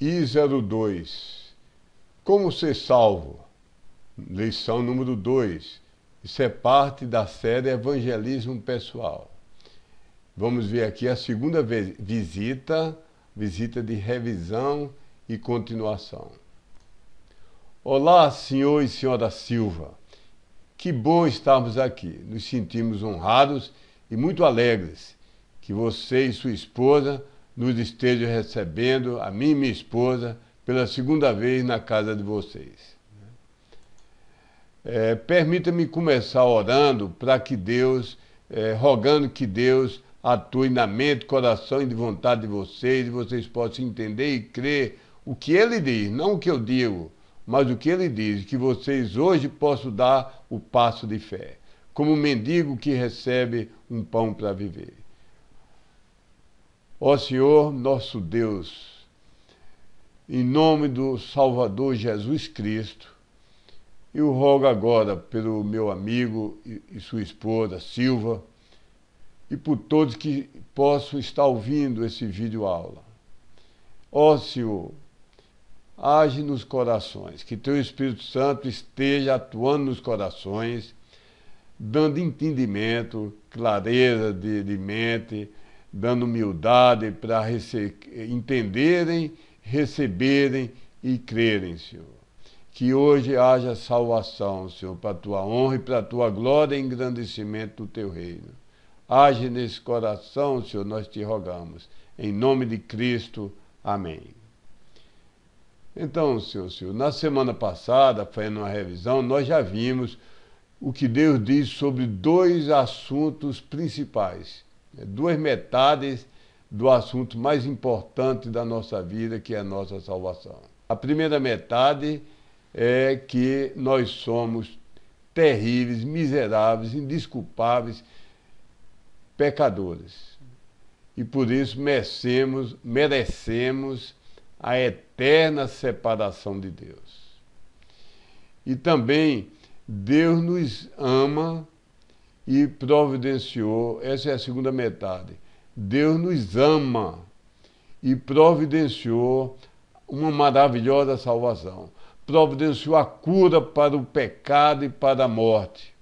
I02. Como ser salvo? Lição número 2. Isso é parte da série Evangelismo Pessoal. Vamos ver aqui a segunda visita de revisão e continuação. Olá, senhor e senhora Silva. Que bom estarmos aqui. Nos sentimos honrados e muito alegres que você e sua esposa nos estejam recebendo, a mim e minha esposa, pela segunda vez na casa de vocês. Permita-me começar orando para que Deus, rogando que Deus atue na mente, coração e de vontade de vocês, e vocês possam entender e crer o que Ele diz, não o que eu digo, mas o que Ele diz, que vocês hoje possam dar o passo de fé, como um mendigo que recebe um pão para viver. Ó Senhor, nosso Deus, em nome do Salvador Jesus Cristo, eu rogo agora pelo meu amigo e sua esposa, Silva, e por todos que possam estar ouvindo esse vídeo aula. Ó Senhor, age nos corações, que Teu Espírito Santo esteja atuando nos corações, dando entendimento, clareza de mente, dando humildade para entenderem, receberem e crerem, Senhor. Que hoje haja salvação, Senhor, para a Tua honra e para a Tua glória e engrandecimento do Teu reino. Age nesse coração, Senhor, nós te rogamos. Em nome de Cristo, amém. Então, Senhor, na semana passada, fazendo uma revisão, nós já vimos o que Deus diz sobre dois assuntos principais, duas metades do assunto mais importante da nossa vida, que é a nossa salvação. A primeira metade é que nós somos terríveis, miseráveis, indesculpáveis, pecadores. E por isso merecemos a eterna separação de Deus. E também Deus nos ama e providenciou, essa é a segunda metade, Deus nos ama e providenciou uma maravilhosa salvação. Providenciou a cura para o pecado e para a morte.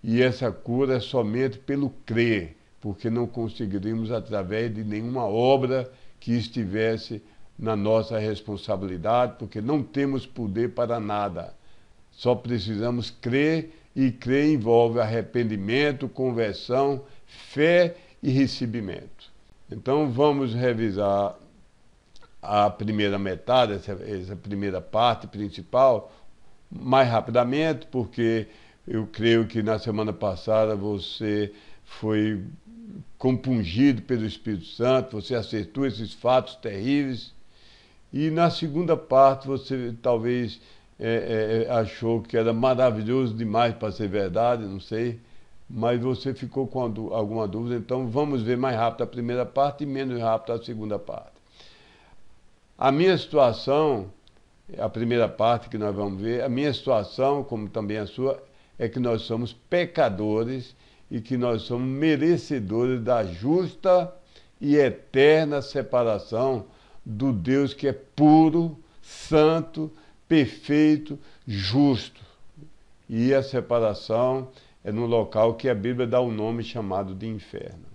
E essa cura é somente pelo crer, porque não conseguiríamos através de nenhuma obra que estivesse na nossa responsabilidade, porque não temos poder para nada. Só precisamos crer, e crer envolve arrependimento, conversão, fé e recebimento. Então vamos revisar a primeira metade, essa primeira parte principal, mais rapidamente, porque eu creio que na semana passada você foi compungido pelo Espírito Santo, você aceitou esses fatos terríveis, e na segunda parte você talvez achou que era maravilhoso demais para ser verdade, não sei, mas você ficou com alguma dúvida, então vamos ver mais rápido a primeira parte e menos rápido a segunda parte. A minha situação, a primeira parte que nós vamos ver, a minha situação, como também a sua, é que nós somos pecadores e que nós somos merecedores da justa e eterna separação do Deus que é puro, santo, perfeito, justo. E a separação é no local que a Bíblia dá um nome chamado de inferno.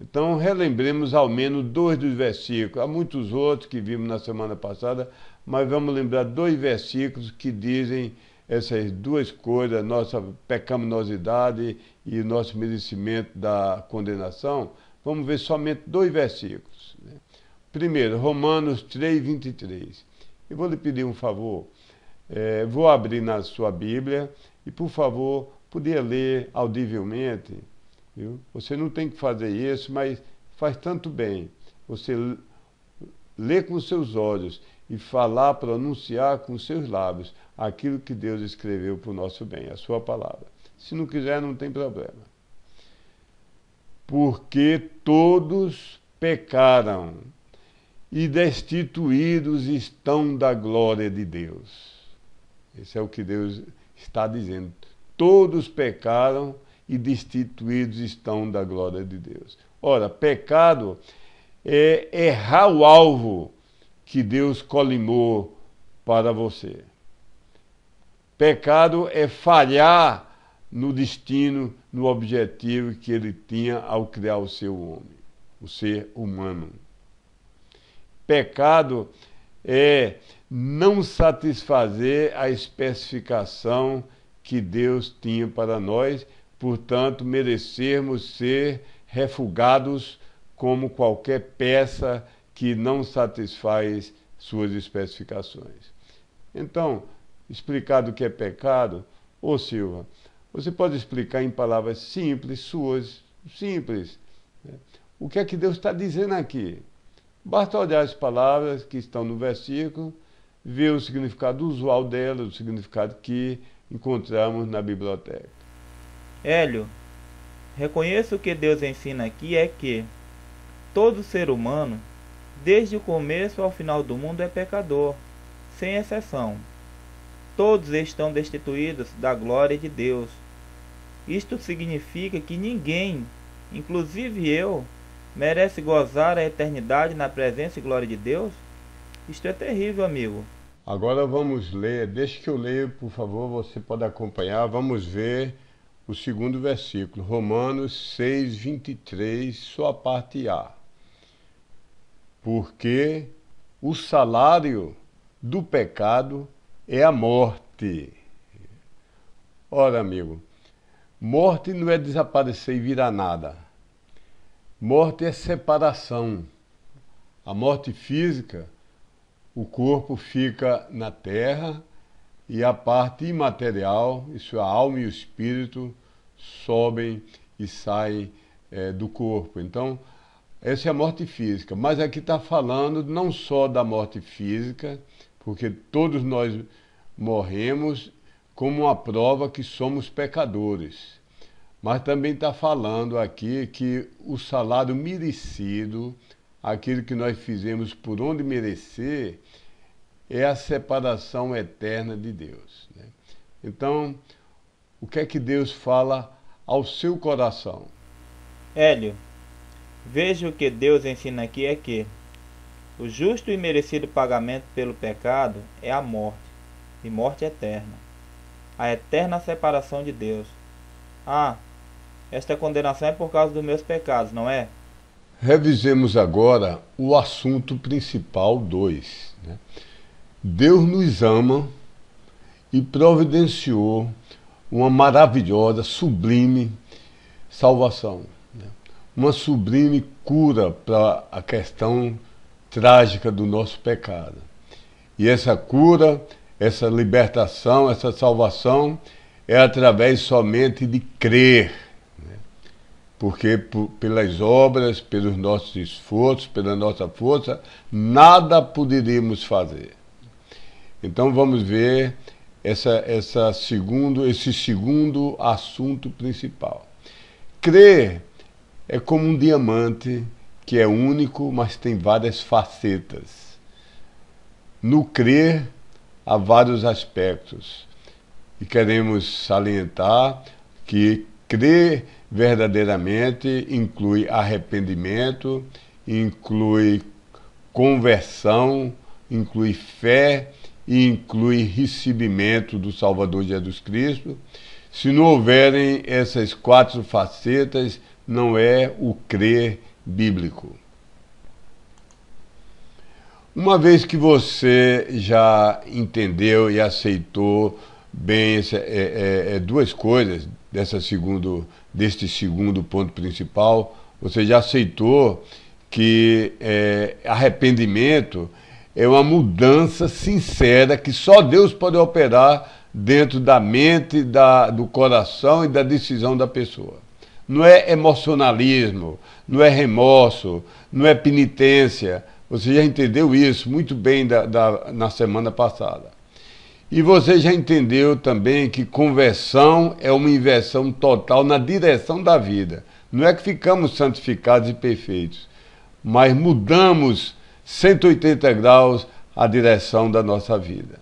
Então, relembremos ao menos dois dos versículos. Há muitos outros que vimos na semana passada, mas vamos lembrar dois versículos que dizem essas duas coisas, nossa pecaminosidade e nosso merecimento da condenação. Vamos ver somente dois versículos. Primeiro, Romanos 3, 23. Eu vou lhe pedir um favor. Vou abrir na sua Bíblia e, por favor, podia ler audivelmente. Viu? Você não tem que fazer isso, mas faz tanto bem. Você lê com seus olhos e falar, pronunciar com seus lábios aquilo que Deus escreveu para o nosso bem, a sua palavra. Se não quiser, não tem problema. Porque todos pecaram e destituídos estão da glória de Deus. Esse é o que Deus está dizendo. Todos pecaram e destituídos estão da glória de Deus. Ora, pecado é errar o alvo que Deus colimou para você. Pecado é falhar no destino, no objetivo que ele tinha ao criar o seu homem, o ser humano. Pecado é não satisfazer a especificação que Deus tinha para nós, portanto, merecermos ser refugados como qualquer peça que não satisfaz suas especificações. Então, explicado o que é pecado, ô Silva, você pode explicar em palavras simples, suas, simples, né? O que é que Deus está dizendo aqui? Basta olhar as palavras que estão no versículo, ver o significado usual delas, o significado que encontramos na biblioteca. Hélio, reconheço que Deus ensina aqui é que todo ser humano, desde o começo ao final do mundo, é pecador, sem exceção. Todos estão destituídos da glória de Deus. Isto significa que ninguém, inclusive eu, merece gozar a eternidade na presença e glória de Deus? Isto é terrível, amigo. Agora vamos ler, deixa que eu leia, por favor, você pode acompanhar. Vamos ver o segundo versículo, Romanos 6, 23, só a parte A. Porque o salário do pecado é a morte. Ora, amigo, morte não é desaparecer e virar nada. Morte é separação. A morte física, o corpo fica na terra e a parte imaterial, isso é a alma e o espírito, sobem e saem do corpo. Então, essa é a morte física. Mas aqui está falando não só da morte física, porque todos nós morremos como uma prova que somos pecadores. Mas também está falando aqui que o salário merecido, aquilo que nós fizemos por onde merecer, é a separação eterna de Deus, né? Então, o que é que Deus fala ao seu coração? Hélio, veja o que Deus ensina aqui é que o justo e merecido pagamento pelo pecado é a morte, e morte eterna. A eterna separação de Deus. Esta condenação é por causa dos meus pecados, não é? Revisemos agora o assunto principal 2, né? Deus nos ama e providenciou uma maravilhosa, sublime salvação, né? Uma sublime cura para a questão trágica do nosso pecado. E essa cura, essa libertação, essa salvação é através somente de crer, né? Porque pelas obras, pelos nossos esforços, pela nossa força, nada poderíamos fazer. Então vamos ver esse segundo assunto principal. Crer é como um diamante que é único, mas tem várias facetas. No crer há vários aspectos. E queremos salientar que crer verdadeiramente inclui arrependimento, inclui conversão, inclui fé e inclui recebimento do Salvador Jesus Cristo. Se não houverem essas 4 facetas, não é o crer bíblico. Uma vez que você já entendeu e aceitou bem duas coisas deste segundo ponto principal, você já aceitou que arrependimento é uma mudança sincera que só Deus pode operar dentro da mente, do coração e da decisão da pessoa. Não é emocionalismo, não é remorso, não é penitência. Você já entendeu isso muito bem na semana passada. E você já entendeu também que conversão é uma inversão total na direção da vida. Não é que ficamos santificados e perfeitos, mas mudamos 180 graus a direção da nossa vida.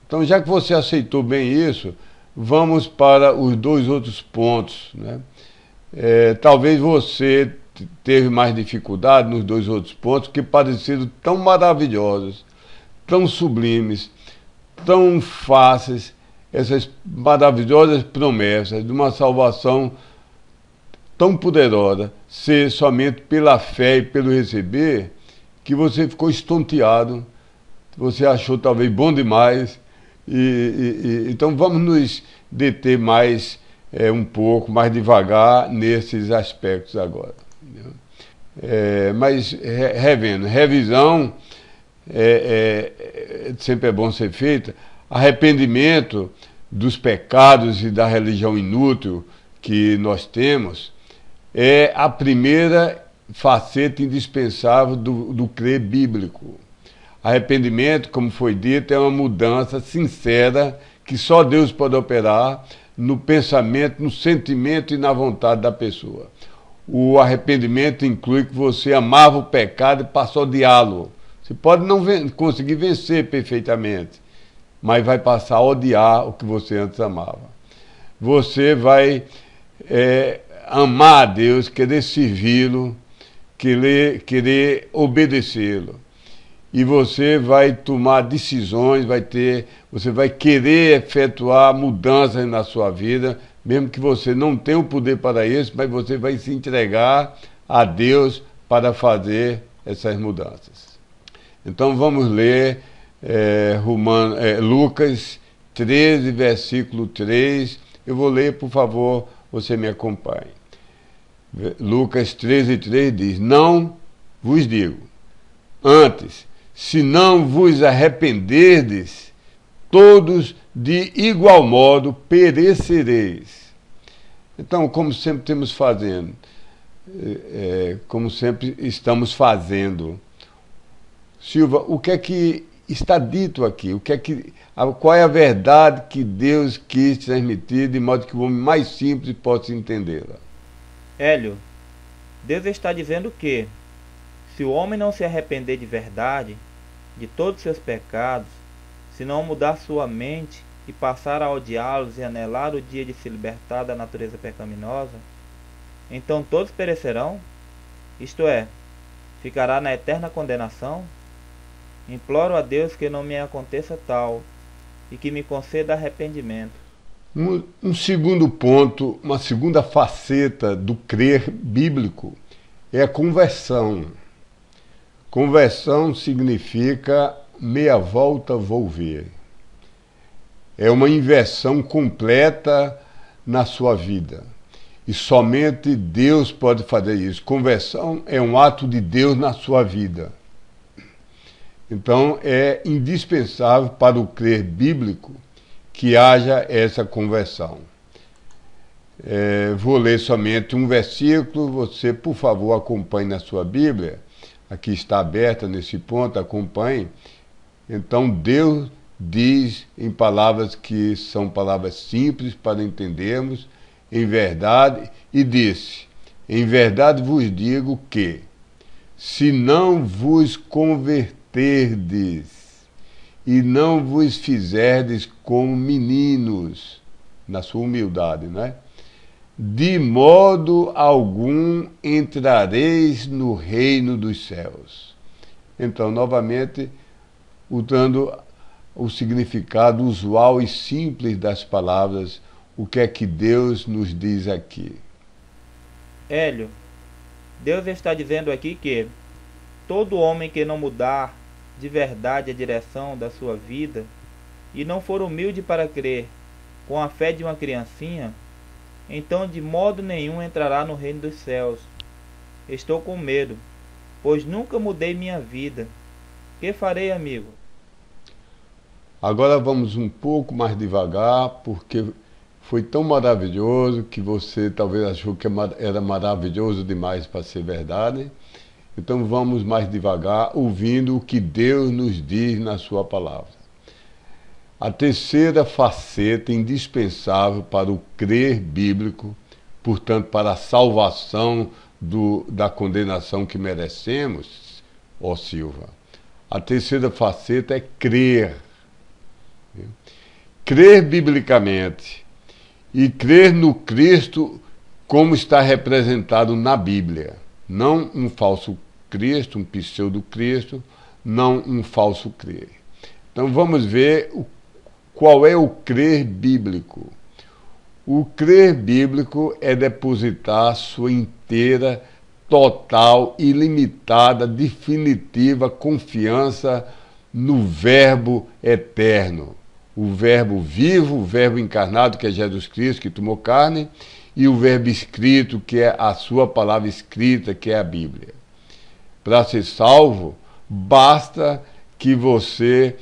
Então, já que você aceitou bem isso, vamos para os 2 outros pontos, né? Talvez você teve mais dificuldade nos dois outros pontos, que pareceram tão maravilhosos, tão sublimes, tão fáceis, essas maravilhosas promessas de uma salvação tão poderosa, ser somente pela fé e pelo receber, que você ficou estonteado, você achou talvez bom demais, então vamos nos deter mais um pouco, mais devagar nesses aspectos agora. Mas revendo, revisão sempre é bom ser feita. Arrependimento dos pecados e da religião inútil que nós temos é a primeira faceta indispensável do crer bíblico. Arrependimento, como foi dito, é uma mudança sincera que só Deus pode operar no pensamento, no sentimento e na vontade da pessoa. O arrependimento inclui que você amava o pecado e passou a odiá-lo. Você pode não conseguir vencer perfeitamente, mas vai passar a odiar o que você antes amava. Você vai amar a Deus, querer servi-lo, querer obedecê-lo. E você vai tomar decisões, você vai querer efetuar mudanças na sua vida, mesmo que você não tenha o poder para isso, mas você vai se entregar a Deus para fazer essas mudanças. Então vamos ler Lucas 13, versículo 3. Eu vou ler, por favor, você me acompanhe. Lucas 13, 3 diz: Não vos digo, antes, se não vos arrependerdes, todos de igual modo perecereis. Então, como sempre temos fazendo, como sempre estamos fazendo, Silva, o que é que está dito aqui? Qual é a verdade que Deus quis transmitir de modo que o homem mais simples possa entendê-la? Hélio, Deus está dizendo que, se o homem não se arrepender de verdade, de todos os seus pecados, se não mudar sua mente e passar a odiá-los e anelar o dia de se libertar da natureza pecaminosa, então todos perecerão, isto é, ficará na eterna condenação? Imploro a Deus que não me aconteça tal e que me conceda arrependimento. Um segundo ponto, uma segunda faceta do crer bíblico é a conversão. Conversão significa meia volta vou ver. É uma inversão completa na sua vida. E somente Deus pode fazer isso. Conversão é um ato de Deus na sua vida. Então é indispensável para o crer bíblico que haja essa conversão. Vou ler somente um versículo, você, por favor, acompanhe na sua Bíblia. Aqui está aberta nesse ponto, acompanhe. Então Deus diz em palavras que são palavras simples para entendermos, em verdade, e disse: em verdade vos digo que, se não vos converterdes e não vos fizerdes como meninos, na sua humildade, né? De modo algum entrareis no reino dos céus. Então, novamente, usando o significado usual e simples das palavras, o que é que Deus nos diz aqui? Hélio, Deus está dizendo aqui que todo homem que não mudar de verdade a direção da sua vida e não for humilde para crer com a fé de uma criancinha, então de modo nenhum entrará no reino dos céus. Estou com medo, pois nunca mudei minha vida. Que farei, amigo? Agora vamos um pouco mais devagar, porque foi tão maravilhoso que você talvez achou que era maravilhoso demais para ser verdade. Então vamos mais devagar, ouvindo o que Deus nos diz na sua palavra. A terceira faceta indispensável para o crer bíblico, portanto para a salvação da condenação que merecemos, ó Silva, a terceira faceta é crer. Crer biblicamente e crer no Cristo como está representado na Bíblia. Não um falso Cristo, um pseudo-Cristo, não um falso crer. Então vamos ver qual é o crer bíblico. O crer bíblico é depositar sua inteira, total, ilimitada, definitiva confiança no Verbo eterno. O Verbo vivo, o Verbo encarnado, que é Jesus Cristo, que tomou carne, e o Verbo escrito, que é a sua palavra escrita, que é a Bíblia. Para ser salvo, basta que você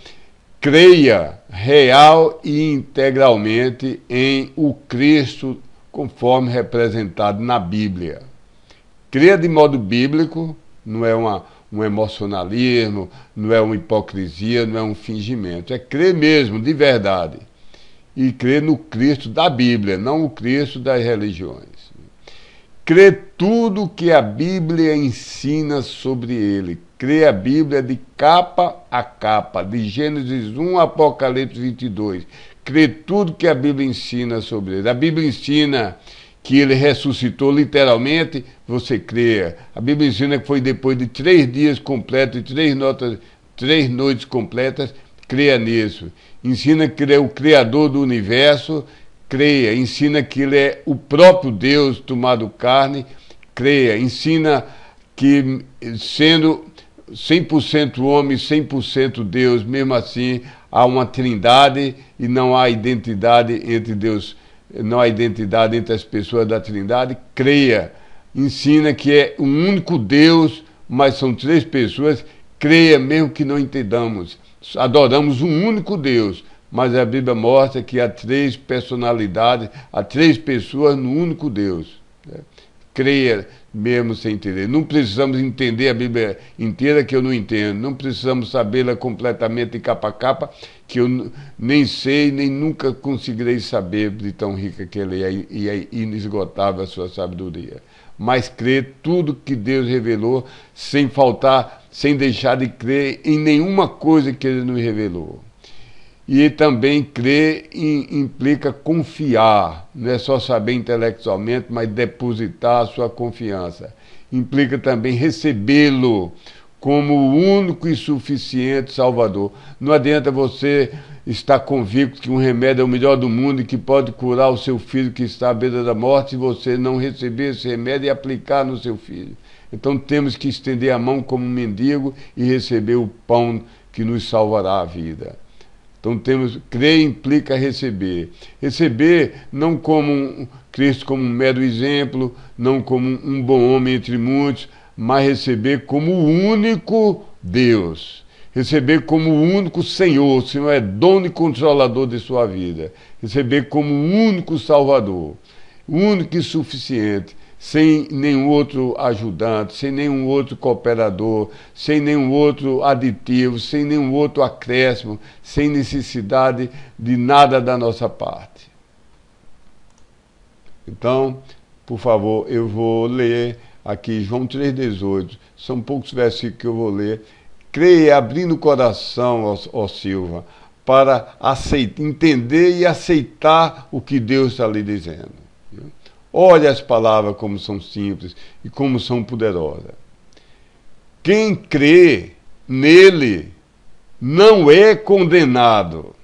creia real e integralmente em o Cristo conforme representado na Bíblia. Creia de modo bíblico, não é um emocionalismo, não é uma hipocrisia, não é um fingimento. É crer mesmo, de verdade. E crer no Cristo da Bíblia, não o Cristo das religiões. Crer tudo que a Bíblia ensina sobre ele. Crer a Bíblia de capa a capa, de Gênesis 1 a Apocalipse 22. Crer tudo que a Bíblia ensina sobre ele. A Bíblia ensina que ele ressuscitou literalmente, você creia. A Bíblia ensina que foi depois de 3 dias completos e 3 noites completas, creia nisso. Ensina que ele é o Criador do universo, creia. Ensina que ele é o próprio Deus tomado carne, creia. Ensina que, sendo 100% homem, 100% Deus, mesmo assim, há uma trindade e não há identidade entre Deus, não há identidade entre as pessoas da trindade, creia. Ensina que é um único Deus, mas são 3 pessoas, creia mesmo que não entendamos. Adoramos um único Deus, mas a Bíblia mostra que há 3 personalidades, há 3 pessoas no único Deus. Creia mesmo sem entender. Não precisamos entender a Bíblia inteira, que eu não entendo. Não precisamos sabê-la completamente de capa a capa, que eu nem sei, nem nunca conseguirei saber de tão rica que ela é e é inesgotável a sua sabedoria. Mas crer tudo que Deus revelou, sem faltar, sem deixar de crer em nenhuma coisa que Ele nos revelou. E também crer implica confiar, não é só saber intelectualmente, mas depositar a sua confiança. Implica também recebê-lo como o único e suficiente Salvador. Não adianta você estar convicto que um remédio é o melhor do mundo e que pode curar o seu filho que está à beira da morte, e você não receber esse remédio e aplicar no seu filho. Então temos que estender a mão como um mendigo e receber o pão que nos salvará a vida. Então crer implica receber. Receber não como Cristo como um mero exemplo, não como um bom homem entre muitos, mas receber como o único Deus. Receber como o único Senhor. O Senhor é dono e controlador de sua vida. Receber como o único Salvador. Único e suficiente. Sem nenhum outro ajudante, sem nenhum outro cooperador, sem nenhum outro aditivo, sem nenhum outro acréscimo, sem necessidade de nada da nossa parte. Então, por favor, eu vou ler aqui João 3,18, são poucos versículos que eu vou ler. Creia, abrindo o coração, ó Silva, para entender e aceitar o que Deus está lhe dizendo. Olha as palavras como são simples e como são poderosas. Quem crê nele não é condenado.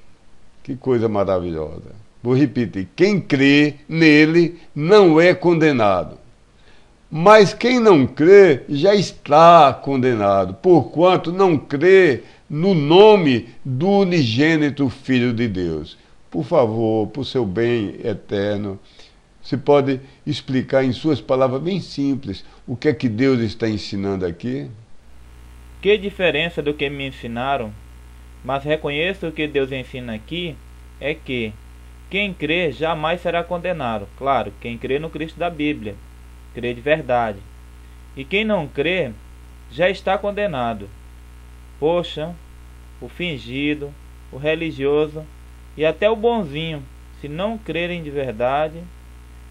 Que coisa maravilhosa. Vou repetir. Quem crê nele não é condenado. Mas quem não crê já está condenado, porquanto não crê no nome do unigênito Filho de Deus. Por favor, por seu bem eterno, você pode explicar em suas palavras bem simples o que é que Deus está ensinando aqui? Que diferença do que me ensinaram, mas reconheço o que Deus ensina aqui é que quem crê jamais será condenado. Claro, quem crê no Cristo da Bíblia, crê de verdade. E quem não crê já está condenado. Poxa, o fingido, o religioso e até o bonzinho, se não crerem de verdade,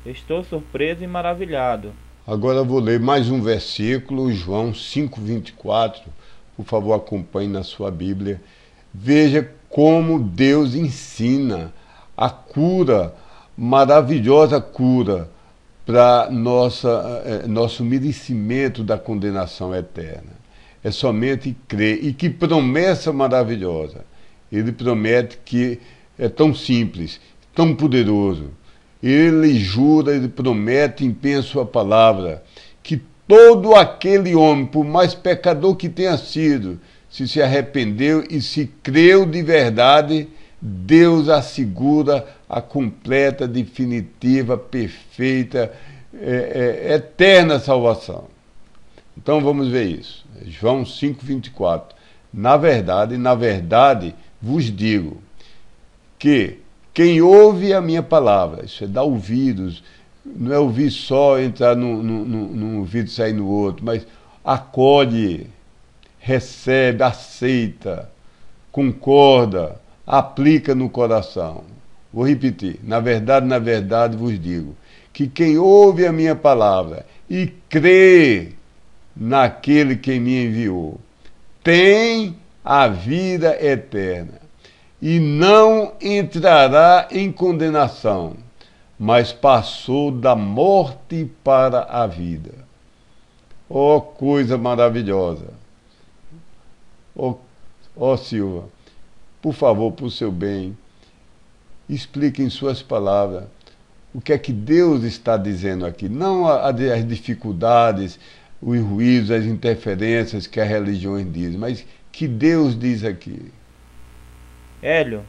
estou surpreso e maravilhado. Agora eu vou ler mais um versículo, João 5,24. Por favor, acompanhe na sua Bíblia. Veja como Deus ensina a cura, maravilhosa cura, para nosso merecimento da condenação eterna. É somente crer. E que promessa maravilhosa! Ele promete que é tão simples, tão poderoso. Ele jura, ele promete, empenha sua palavra, que todo aquele homem, por mais pecador que tenha sido, se arrependeu e se creu de verdade, Deus assegura a completa, definitiva, perfeita, eterna salvação. Então vamos ver isso. João 5,24. Na verdade, vos digo que quem ouve a minha palavra, isso é dar ouvidos, não é ouvir só, entrar num ouvido e sair no outro, mas acolhe, recebe, aceita, concorda, aplica no coração. Vou repetir. Na verdade vos digo que quem ouve a minha palavra e crê naquele que me enviou tem a vida eterna e não entrará em condenação, mas passou da morte para a vida. Oh, coisa maravilhosa! Oh, Silva, por favor, por seu bem, explique em suas palavras o que é que Deus está dizendo aqui. Não as dificuldades, os ruídos, as interferências que as religiões dizem, mas que Deus diz aqui. Hélio,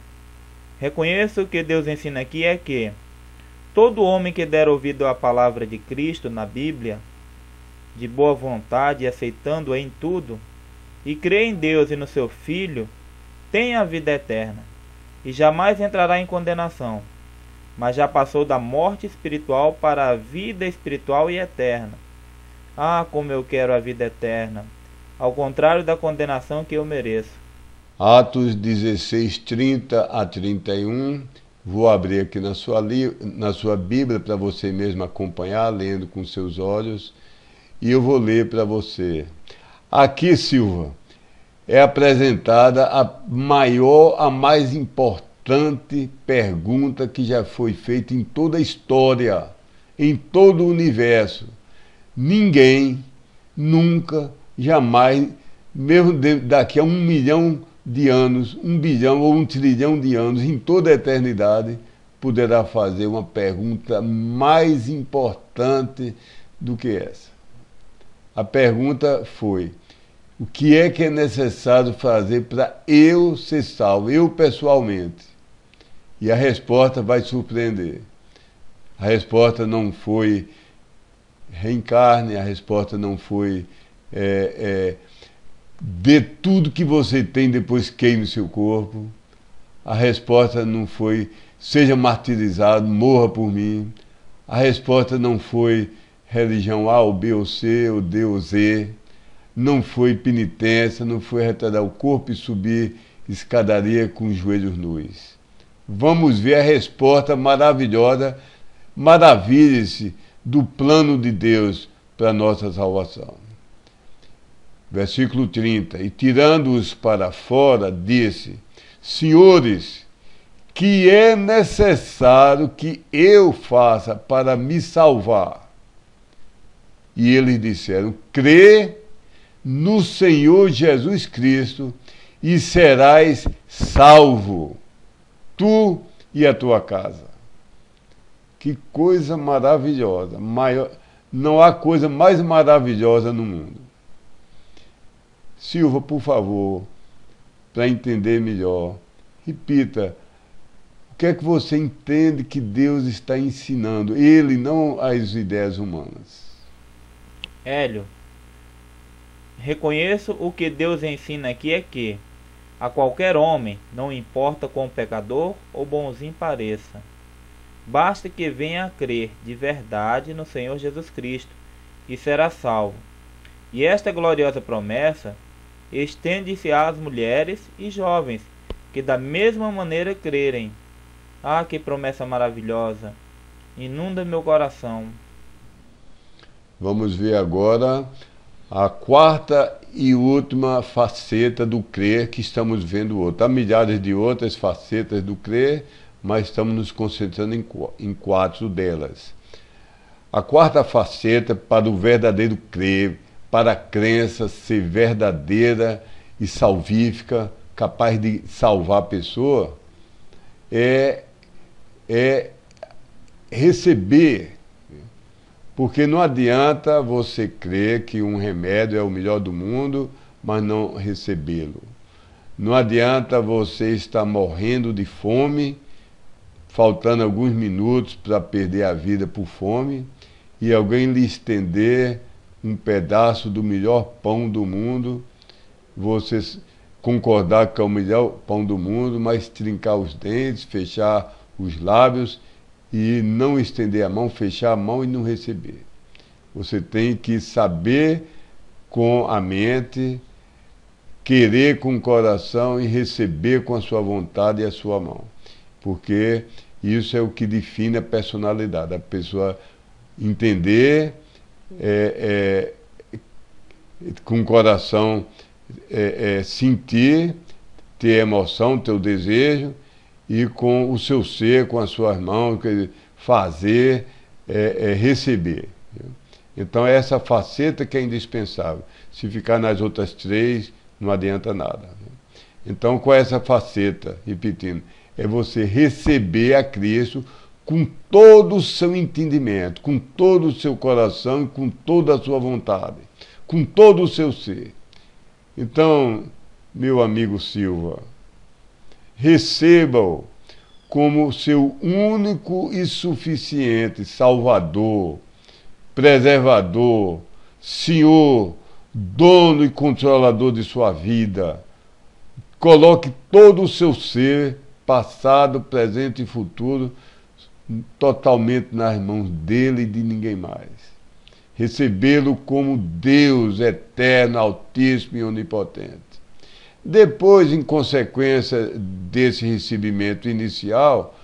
reconheço que Deus ensina aqui é que todo homem que der ouvido à palavra de Cristo na Bíblia, de boa vontade e aceitando-a em tudo, e crê em Deus e no seu Filho, tem a vida eterna, e jamais entrará em condenação, mas já passou da morte espiritual para a vida espiritual e eterna. Ah, como eu quero a vida eterna, ao contrário da condenação que eu mereço. Atos 16, 30 a 31. Vou abrir aqui na sua Bíblia para você mesmo acompanhar, lendo com seus olhos. E eu vou ler para você. Aqui, Silva, é apresentada a mais importante pergunta que já foi feita em toda a história, em todo o universo. Ninguém, nunca, jamais, mesmo daqui a 1 milhão de anos, 1 bilhão ou 1 trilhão de anos, em toda a eternidade, poderá fazer uma pergunta mais importante do que essa. A pergunta foi: o que é necessário fazer para eu ser salvo, eu pessoalmente? E a resposta vai surpreender. A resposta não foi reencarne, a resposta não foi dê tudo que você tem, depois queime seu corpo. A resposta não foi seja martirizado, morra por mim. A resposta não foi religião A ou B ou C ou D ou Z. Não foi penitência, não foi retirar o corpo e subir escadaria com os joelhos nus. Vamos ver a resposta maravilhosa. Maravilhe-se do plano de Deus para a nossa salvação. Versículo 30. E tirando-os para fora, disse: Senhores, que é necessário que eu faça para me salvar? E eles disseram: crê no Senhor Jesus Cristo e serás salvo, tu e a tua casa. Que coisa maravilhosa! Não há coisa mais maravilhosa no mundo. Silva, por favor, para entender melhor, repita. O que é que você entende que Deus está ensinando? Ele, não as ideias humanas. Hélio, reconheço o que Deus ensina aqui é que a qualquer homem, não importa quão pecador ou bonzinho pareça, basta que venha a crer de verdade no Senhor Jesus Cristo e será salvo. E esta gloriosa promessa estende-se às mulheres e jovens que da mesma maneira crerem. Ah, que promessa maravilhosa! Inunda meu coração. Vamos ver agora a quarta e última faceta do crer, que estamos vendo outra. Há milhares de outras facetas do crer, mas estamos nos concentrando em 4 delas. A quarta faceta para o verdadeiro crer, para a crença ser verdadeira e salvífica, capaz de salvar a pessoa, é receber. Porque não adianta você crer que um remédio é o melhor do mundo, mas não recebê-lo. Não adianta você estar morrendo de fome, faltando alguns minutos para perder a vida por fome, e alguém lhe estender um pedaço do melhor pão do mundo, você concordar que é o melhor pão do mundo, mas trincar os dentes, fechar os lábios e não estender a mão, fechar a mão e não receber. Você tem que saber com a mente, querer com o coração e receber com a sua vontade e a sua mão. Porque isso é o que define a personalidade. A pessoa entender com o coração, sentir, ter emoção, ter o desejo, e com o seu ser, com as suas mãos, fazer, receber. Então é essa faceta que é indispensável. Se ficar nas outras três, não adianta nada. Então, com essa faceta, repetindo, é você receber a Cristo com todo o seu entendimento, com todo o seu coração e com toda a sua vontade, com todo o seu ser. Então, meu amigo Silva, receba-o como seu único e suficiente Salvador, preservador, Senhor, dono e controlador de sua vida. Coloque todo o seu ser, passado, presente e futuro, totalmente nas mãos dele e de ninguém mais. Recebê-lo como Deus eterno, altíssimo e onipotente. Depois, em consequência desse recebimento inicial,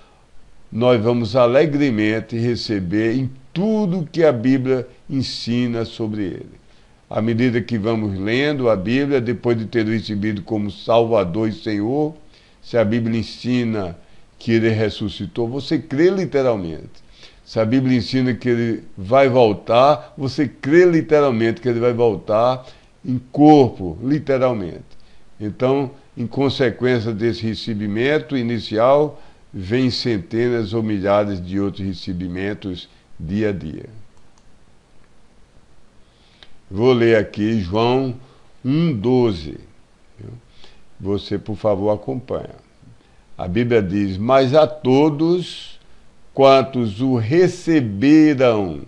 nós vamos alegremente receber em tudo que a Bíblia ensina sobre ele. À medida que vamos lendo a Bíblia, depois de ter recebido como Salvador e Senhor, se a Bíblia ensina que ele ressuscitou, você crê literalmente. Se a Bíblia ensina que ele vai voltar, você crê literalmente que ele vai voltar em corpo, literalmente. Então, em consequência desse recebimento inicial, vem centenas ou milhares de outros recebimentos dia a dia. Vou ler aqui João 1,12. Você, por favor, acompanha. A Bíblia diz: mas a todos quantos o receberam,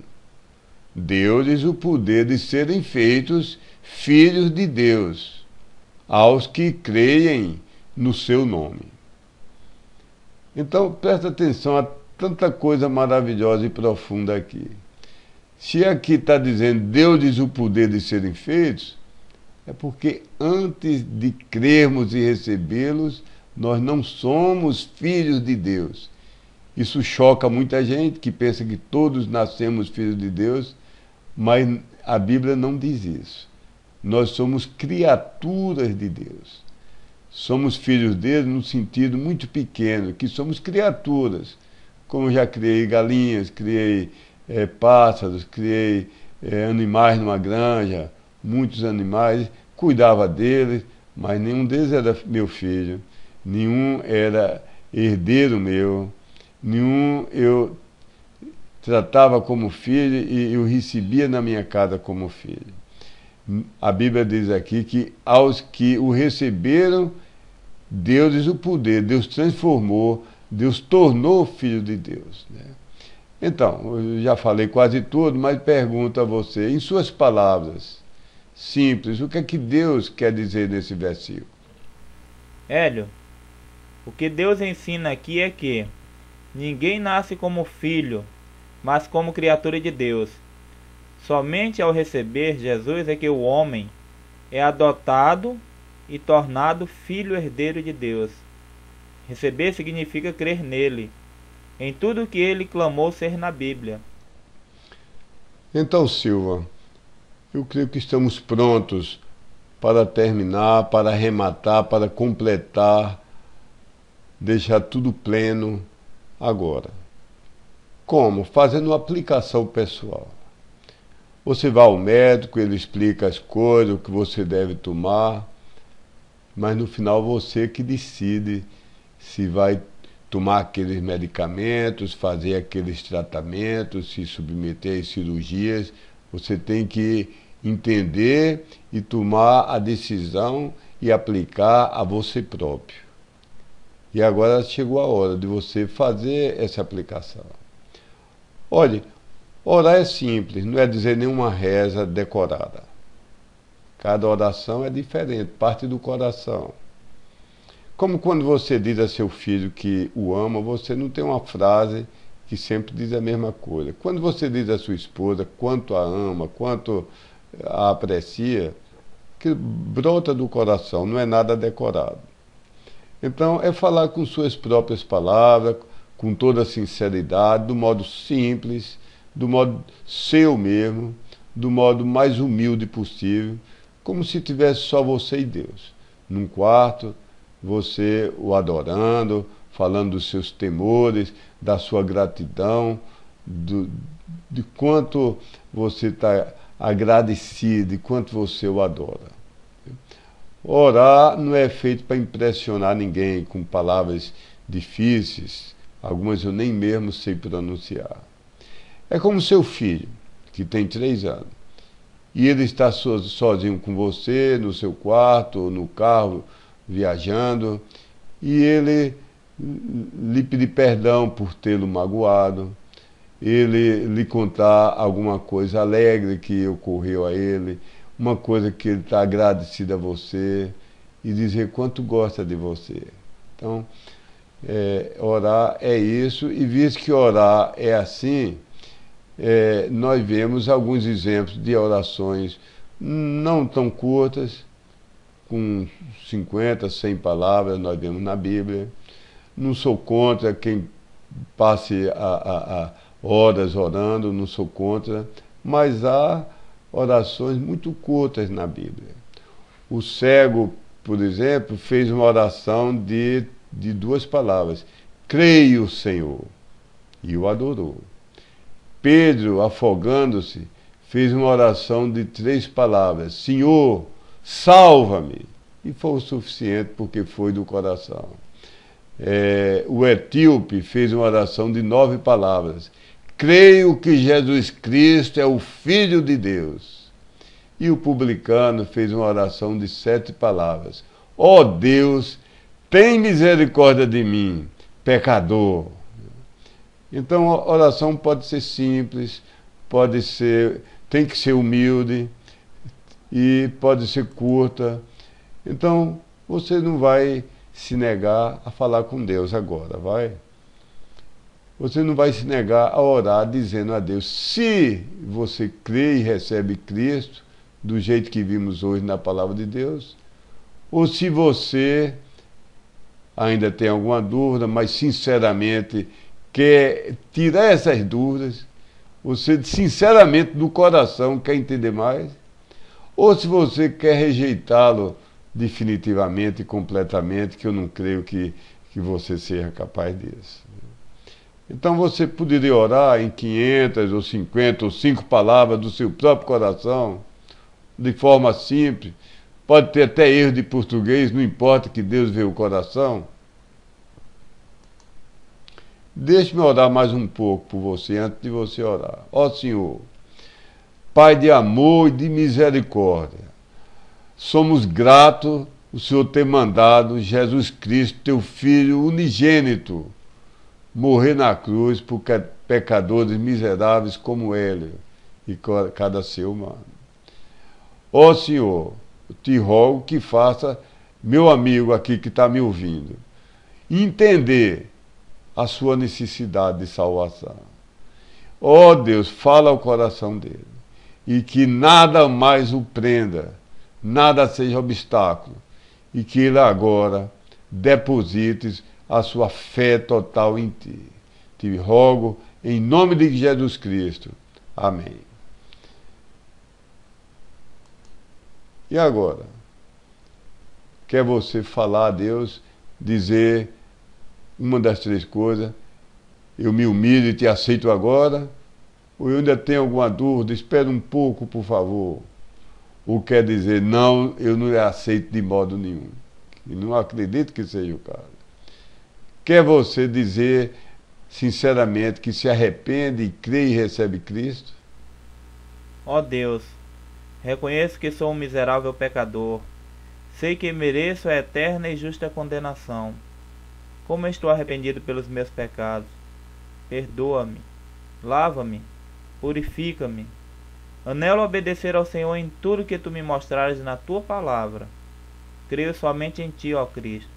deu-lhes o poder de serem feitos filhos de Deus, aos que creem no seu nome. Então, presta atenção a tanta coisa maravilhosa e profunda aqui. Se aqui está dizendo deu-lhes o poder de serem feitos, é porque antes de crermos e recebê-los, nós não somos filhos de Deus. Isso choca muita gente que pensa que todos nascemos filhos de Deus, mas a Bíblia não diz isso. Nós somos criaturas de Deus. Somos filhos dele num sentido muito pequeno, que somos criaturas. Como já criei galinhas, criei pássaros, criei animais numa granja, muitos animais, cuidava deles, mas nenhum deles era meu filho, nenhum era herdeiro meu, nenhum eu tratava como filho e eu recebia na minha casa como filho. A Bíblia diz aqui que aos que o receberam, deu-lhes o poder, Deus transformou, Deus tornou filho de Deus, né? Então, eu já falei quase tudo, mas pergunto a você, em suas palavras simples, o que é que Deus quer dizer nesse versículo? Hélio, o que Deus ensina aqui é que ninguém nasce como filho, mas como criatura de Deus. Somente ao receber Jesus é que o homem é adotado e tornado filho herdeiro de Deus. Receber significa crer nele, em tudo que ele clamou ser na Bíblia. Então, Silva, eu creio que estamos prontos para terminar, para arrematar, para completar, deixar tudo pleno agora. Como? Fazendo uma aplicação pessoal. Você vai ao médico, ele explica as coisas, o que você deve tomar, mas no final você que decide se vai tomar aqueles medicamentos, fazer aqueles tratamentos, se submeter às cirurgias. Você tem que entender e tomar a decisão e aplicar a você próprio. E agora chegou a hora de você fazer essa aplicação. Olhe, orar é simples, não é dizer nenhuma reza decorada. Cada oração é diferente, parte do coração. Como quando você diz a seu filho que o ama, você não tem uma frase que sempre diz a mesma coisa. Quando você diz à sua esposa quanto a ama, quanto a aprecia, que brota do coração, não é nada decorado. Então, é falar com suas próprias palavras, com toda a sinceridade, do modo simples, do modo seu mesmo, do modo mais humilde possível, como se tivesse só você e Deus. Num quarto, você o adorando, falando dos seus temores, da sua gratidão, de quanto você está agradecido, de quanto você o adora. Orar não é feito para impressionar ninguém com palavras difíceis, algumas eu nem mesmo sei pronunciar. É como seu filho, que tem 3 anos, e ele está sozinho com você, no seu quarto, ou no carro, viajando, e ele lhe pedir perdão por tê-lo magoado, ele lhe contar alguma coisa alegre que ocorreu a ele, uma coisa que ele está agradecido a você, e dizer quanto gosta de você. Então, orar é isso, e visto que orar é assim, nós vemos alguns exemplos de orações não tão curtas, com 50, 100 palavras, nós vemos na Bíblia. Não sou contra quem passe horas orando, não sou contra, mas há orações muito curtas na Bíblia. O cego, por exemplo, fez uma oração de 2 palavras: creio, Senhor, e o adorou. Pedro, afogando-se, fez uma oração de 3 palavras: Senhor, salva-me, e foi o suficiente porque foi do coração. O etíope fez uma oração de 9 palavras: creio que Jesus Cristo é o Filho de Deus. E o publicano fez uma oração de 7 palavras: ó Deus, tem misericórdia de mim, pecador. Então a oração pode ser simples, tem que ser humilde e pode ser curta. Então você não vai se negar a falar com Deus agora, vai? Você não vai se negar a orar dizendo a Deus, se você crê e recebe Cristo, do jeito que vimos hoje na palavra de Deus, ou se você ainda tem alguma dúvida, mas sinceramente quer tirar essas dúvidas, você sinceramente do coração quer entender mais, ou se você quer rejeitá-lo definitivamente e completamente, que eu não creio que você seja capaz disso. Então você poderia orar em 500 ou 50 ou 5 palavras do seu próprio coração, de forma simples. Pode ter até erro de português, não importa, que Deus vê o coração. Deixe-me orar mais um pouco por você antes de você orar. Ó Senhor, Pai de amor e de misericórdia, somos gratos o Senhor ter mandado Jesus Cristo, teu Filho unigênito, morrer na cruz por pecadores miseráveis como ele e cada ser humano. Ó Senhor, eu te rogo que faça meu amigo aqui que está me ouvindo entender a sua necessidade de salvação. Ó Deus, fala ao coração dele e que nada mais o prenda, nada seja obstáculo, e que ele agora deposite a sua fé total em ti. Te rogo em nome de Jesus Cristo. Amém. E agora? Quer você falar a Deus, dizer uma das 3 coisas: eu me humilho e te aceito agora, ou eu ainda tenho alguma dúvida, espera um pouco, por favor. Ou quer dizer, não, eu não lhe aceito de modo nenhum. E não acredito que seja o caso. Quer você dizer sinceramente que se arrepende e crê e recebe Cristo? Ó Deus, reconheço que sou um miserável pecador. Sei que mereço a eterna e justa condenação. Como estou arrependido pelos meus pecados. Perdoa-me, lava-me, purifica-me. Anelo obedecer ao Senhor em tudo que tu me mostrares na tua palavra. Creio somente em ti, ó Cristo.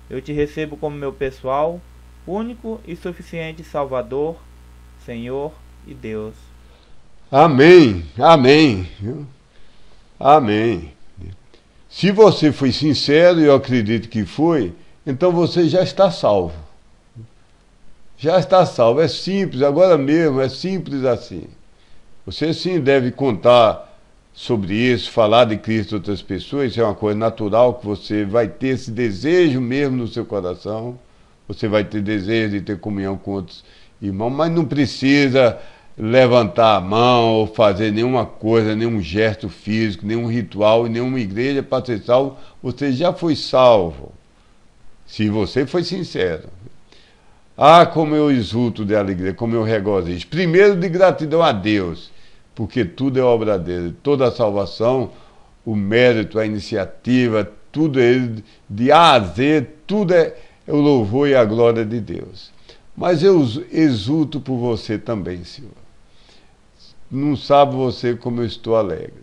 Eu te recebo como meu pessoal, único e suficiente Salvador, Senhor e Deus. Amém, amém, amém. Se você foi sincero, e eu acredito que foi, então você já está salvo. Já está salvo, é simples, agora mesmo, é simples assim. Você sim deve contar sobre isso, falar de Cristo a outras pessoas, isso é uma coisa natural que você vai ter esse desejo mesmo no seu coração, você vai ter desejo de ter comunhão com outros irmãos, mas não precisa levantar a mão ou fazer nenhuma coisa, nenhum gesto físico, nenhum ritual em nenhuma igreja para ser salvo, você já foi salvo, se você foi sincero. Ah, como eu exulto de alegria, como eu regozijo. Primeiro de gratidão a Deus, porque tudo é obra dele. Toda a salvação, o mérito, a iniciativa, tudo é de A a Z, tudo é o louvor e a glória de Deus. Mas eu exulto por você também, Senhor. Não sabe você como eu estou alegre.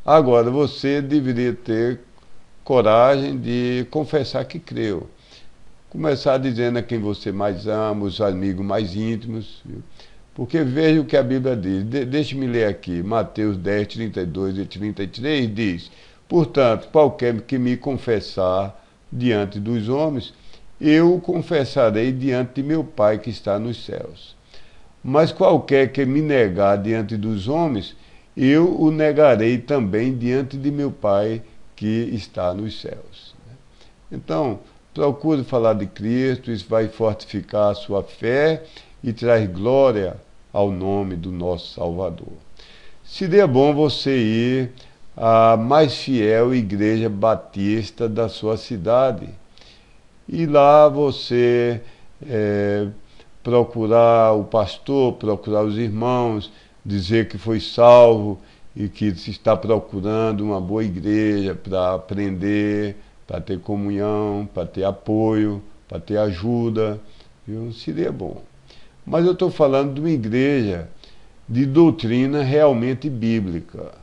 Agora, você deveria ter coragem de confessar que creu. Começar dizendo a quem você mais ama, os amigos mais íntimos. Viu? Porque veja o que a Bíblia diz. Deixe-me ler aqui. Mateus 10, 32 e 33 diz: portanto, qualquer que me confessar diante dos homens, eu o confessarei diante de meu Pai que está nos céus. Mas qualquer que me negar diante dos homens, eu o negarei também diante de meu Pai que está nos céus. Então, procure falar de Cristo, isso vai fortificar a sua fé e traz glória ao nome do nosso Salvador. Seria bom você ir à mais fiel igreja batista da sua cidade. E lá você procurar o pastor, procurar os irmãos, dizer que foi salvo e que se está procurando uma boa igreja para aprender, para ter comunhão, para ter apoio, para ter ajuda, viu? Seria bom. Mas eu estou falando de uma igreja de doutrina realmente bíblica.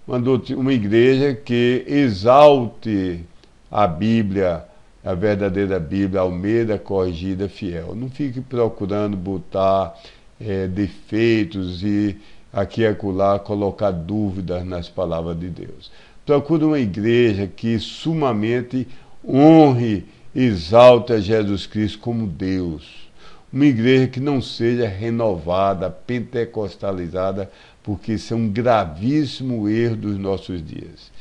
Uma igreja que exalte a Bíblia, a verdadeira Bíblia, Almeida, corrigida, fiel. Não fique procurando botar defeitos e aqui e acolá colocar dúvidas nas palavras de Deus. Procure uma igreja que sumamente honre, exalte a Jesus Cristo como Deus. Uma igreja que não seja renovada, pentecostalizada, porque isso é um gravíssimo erro dos nossos dias.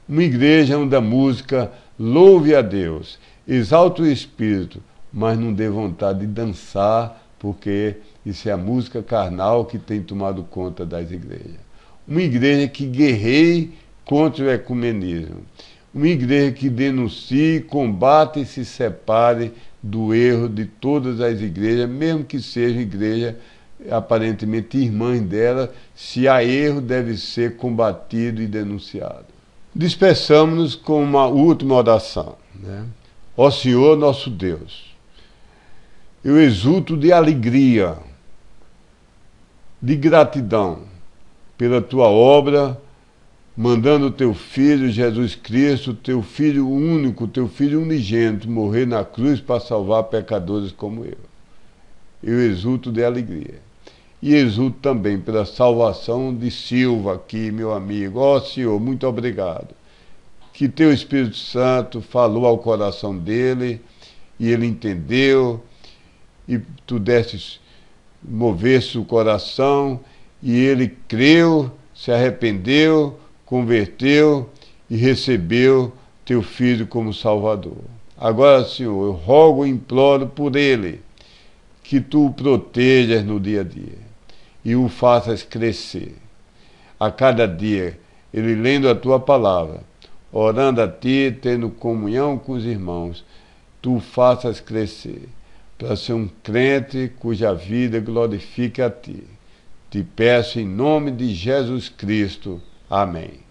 Uma igreja onde a música louve a Deus, exalte o Espírito, mas não dê vontade de dançar, porque isso é a música carnal que tem tomado conta das igrejas. Uma igreja que guerreie contra o ecumenismo. Uma igreja que denuncie, combate e se separe do erro de todas as igrejas, mesmo que sejam igrejas aparentemente irmãs dela, se há erro deve ser combatido e denunciado. Despeçamos-nos com uma última oração. Ó Senhor nosso Deus, eu exulto de alegria, de gratidão pela tua obra, mandando o teu Filho Jesus Cristo, teu Filho único, teu Filho unigênito, morrer na cruz para salvar pecadores como eu. Eu exulto de alegria. E exulto também pela salvação de Silva aqui, meu amigo. Ó Senhor, muito obrigado. Que teu Espírito Santo falou ao coração dele, e ele entendeu, e tu destes mover-se o coração, e ele creu, se arrependeu, converteu e recebeu teu Filho como Salvador. Agora, Senhor, eu rogo e imploro por ele, que tu o protejas no dia a dia e o faças crescer. A cada dia, ele lendo a tua palavra, orando a ti, tendo comunhão com os irmãos, tu o faças crescer, para ser um crente cuja vida glorifique a ti. Te peço em nome de Jesus Cristo. Amém.